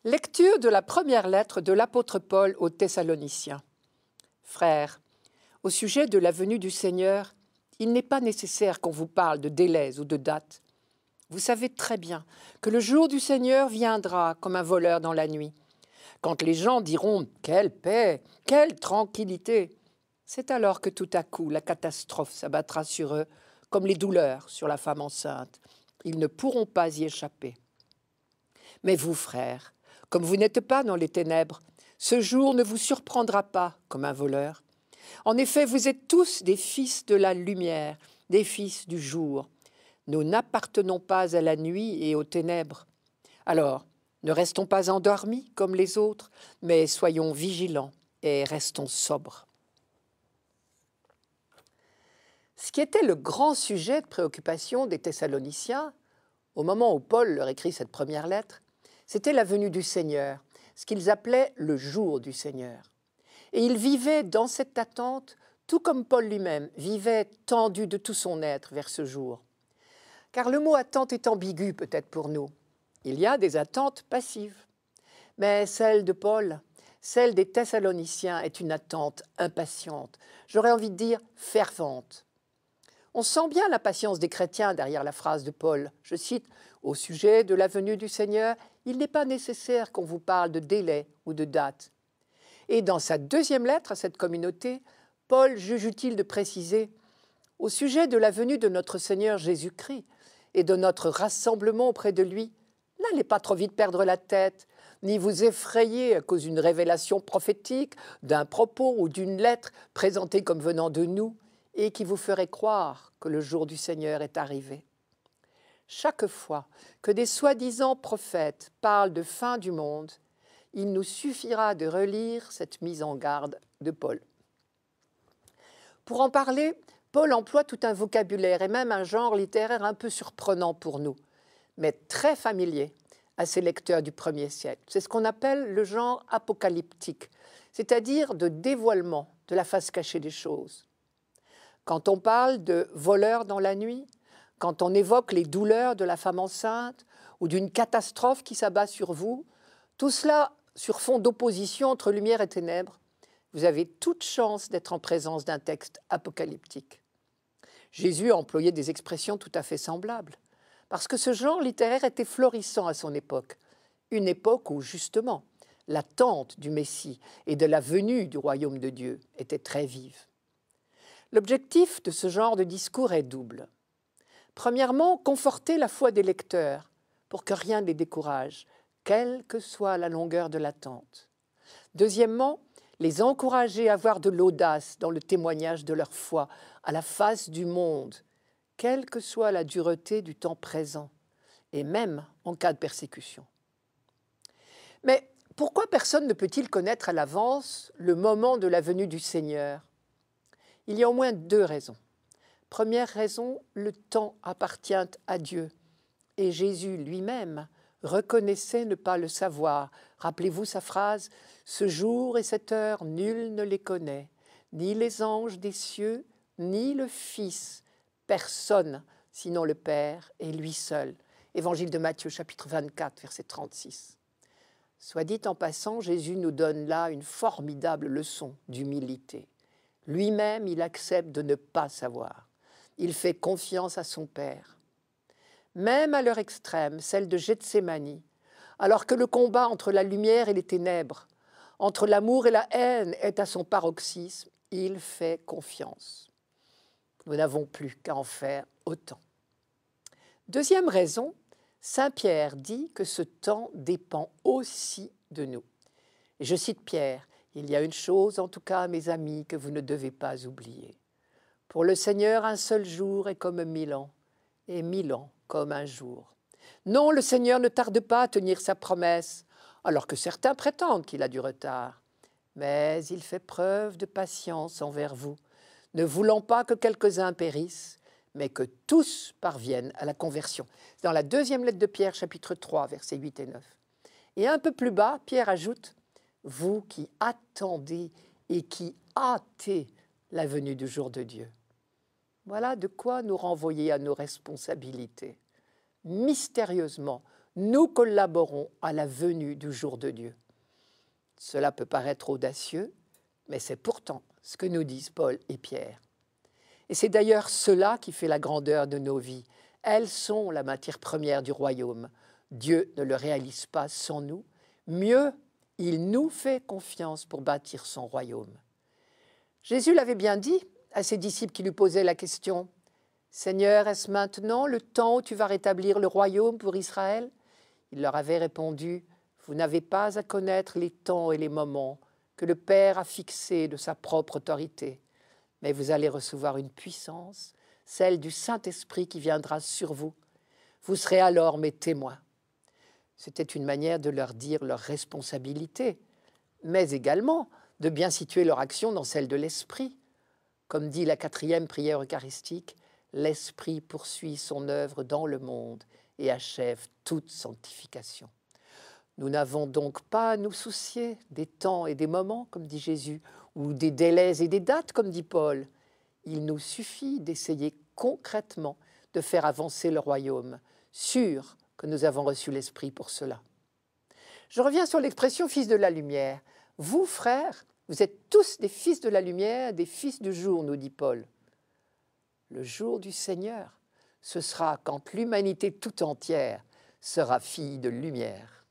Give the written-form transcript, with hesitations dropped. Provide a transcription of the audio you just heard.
Lecture de la première lettre de l'apôtre Paul aux Thessaloniciens. Frères, au sujet de la venue du Seigneur, il n'est pas nécessaire qu'on vous parle de délais ou de dates. Vous savez très bien que le jour du Seigneur viendra comme un voleur dans la nuit. Quand les gens diront « quelle paix, quelle tranquillité !» c'est alors que tout à coup la catastrophe s'abattra sur eux comme les douleurs sur la femme enceinte. Ils ne pourront pas y échapper. Mais vous, frères, comme vous n'êtes pas dans les ténèbres, ce jour ne vous surprendra pas comme un voleur. En effet, vous êtes tous des fils de la lumière, des fils du jour. Nous n'appartenons pas à la nuit et aux ténèbres. Alors, ne restons pas endormis comme les autres, mais soyons vigilants et restons sobres. Ce qui était le grand sujet de préoccupation des Thessaloniciens, au moment où Paul leur écrit cette première lettre, c'était la venue du Seigneur, ce qu'ils appelaient le jour du Seigneur. Et ils vivaient dans cette attente, tout comme Paul lui-même vivait tendu de tout son être vers ce jour. Car le mot attente est ambigu peut-être pour nous. Il y a des attentes passives. Mais celle de Paul, celle des Thessaloniciens est une attente impatiente, j'aurais envie de dire fervente. On sent bien la patience des chrétiens derrière la phrase de Paul. Je cite, « Au sujet de la venue du Seigneur, il n'est pas nécessaire qu'on vous parle de délai ou de date. » Et dans sa deuxième lettre à cette communauté, Paul juge utile de préciser « Au sujet de la venue de notre Seigneur Jésus-Christ et de notre rassemblement auprès de lui, n'allez pas trop vite perdre la tête, ni vous effrayer à cause d'une révélation prophétique, d'un propos ou d'une lettre présentée comme venant de nous, et qui vous ferait croire que le jour du Seigneur est arrivé. » Chaque fois que des soi-disant prophètes parlent de fin du monde, il nous suffira de relire cette mise en garde de Paul. Pour en parler, Paul emploie tout un vocabulaire et même un genre littéraire un peu surprenant pour nous, mais très familier à ses lecteurs du 1er siècle. C'est ce qu'on appelle le genre apocalyptique, c'est-à-dire de dévoilement de la face cachée des choses. Quand on parle de voleurs dans la nuit, quand on évoque les douleurs de la femme enceinte ou d'une catastrophe qui s'abat sur vous, tout cela sur fond d'opposition entre lumière et ténèbres, vous avez toute chance d'être en présence d'un texte apocalyptique. Jésus a employé des expressions tout à fait semblables, parce que ce genre littéraire était florissant à son époque, une époque où, justement, l'attente du Messie et de la venue du royaume de Dieu était très vive. L'objectif de ce genre de discours est double. Premièrement, conforter la foi des lecteurs pour que rien ne les décourage, quelle que soit la longueur de l'attente. Deuxièmement, les encourager à avoir de l'audace dans le témoignage de leur foi à la face du monde, quelle que soit la dureté du temps présent, et même en cas de persécution. Mais pourquoi personne ne peut-il connaître à l'avance le moment de la venue du Seigneur ? Il y a au moins deux raisons. Première raison, le temps appartient à Dieu. Et Jésus lui-même reconnaissait ne pas le savoir. Rappelez-vous sa phrase « Ce jour et cette heure, nul ne les connaît, ni les anges des cieux, ni le Fils, personne, sinon le Père et lui seul. » Évangile de Matthieu, chapitre 24, verset 36. Soit dit en passant, Jésus nous donne là une formidable leçon d'humilité. Lui-même, il accepte de ne pas savoir. Il fait confiance à son Père. Même à l'heure extrême, celle de Gethsémanie, alors que le combat entre la lumière et les ténèbres, entre l'amour et la haine est à son paroxysme, il fait confiance. Nous n'avons plus qu'à en faire autant. Deuxième raison, saint Pierre dit que ce temps dépend aussi de nous. Et je cite Pierre, « Il y a une chose, en tout cas, mes amis, que vous ne devez pas oublier. Pour le Seigneur, un seul jour est comme 1000 ans, et 1000 ans comme un jour. Non, le Seigneur ne tarde pas à tenir sa promesse, alors que certains prétendent qu'il a du retard. Mais il fait preuve de patience envers vous, ne voulant pas que quelques-uns périssent, mais que tous parviennent à la conversion. » C'est dans la deuxième lettre de Pierre, chapitre 3, versets 8 et 9. Et un peu plus bas, Pierre ajoute « Vous qui attendez et qui hâtez la venue du jour de Dieu. » Voilà de quoi nous renvoyer à nos responsabilités. Mystérieusement, nous collaborons à la venue du jour de Dieu. Cela peut paraître audacieux, mais c'est pourtant ce que nous disent Paul et Pierre. Et c'est d'ailleurs cela qui fait la grandeur de nos vies. Elles sont la matière première du royaume. Dieu ne le réalise pas sans nous. Mieux, il nous fait confiance pour bâtir son royaume. Jésus l'avait bien dit à ses disciples qui lui posaient la question « Seigneur, est-ce maintenant le temps où tu vas rétablir le royaume pour Israël ?» Il leur avait répondu « Vous n'avez pas à connaître les temps et les moments que le Père a fixés de sa propre autorité, mais vous allez recevoir une puissance, celle du Saint-Esprit qui viendra sur vous. Vous serez alors mes témoins. » C'était une manière de leur dire leur responsabilité, mais également de bien situer leur action dans celle de l'Esprit. Comme dit la 4e prière eucharistique, l'Esprit poursuit son œuvre dans le monde et achève toute sanctification. Nous n'avons donc pas à nous soucier des temps et des moments, comme dit Jésus, ou des délais et des dates, comme dit Paul. Il nous suffit d'essayer concrètement de faire avancer le royaume, sûr que nous avons reçu l'Esprit pour cela. Je reviens sur l'expression « fils de la lumière ». Vous, frères, vous êtes tous des fils de la lumière, des fils du jour, nous dit Paul. Le jour du Seigneur, ce sera quand l'humanité tout entière sera fille de lumière.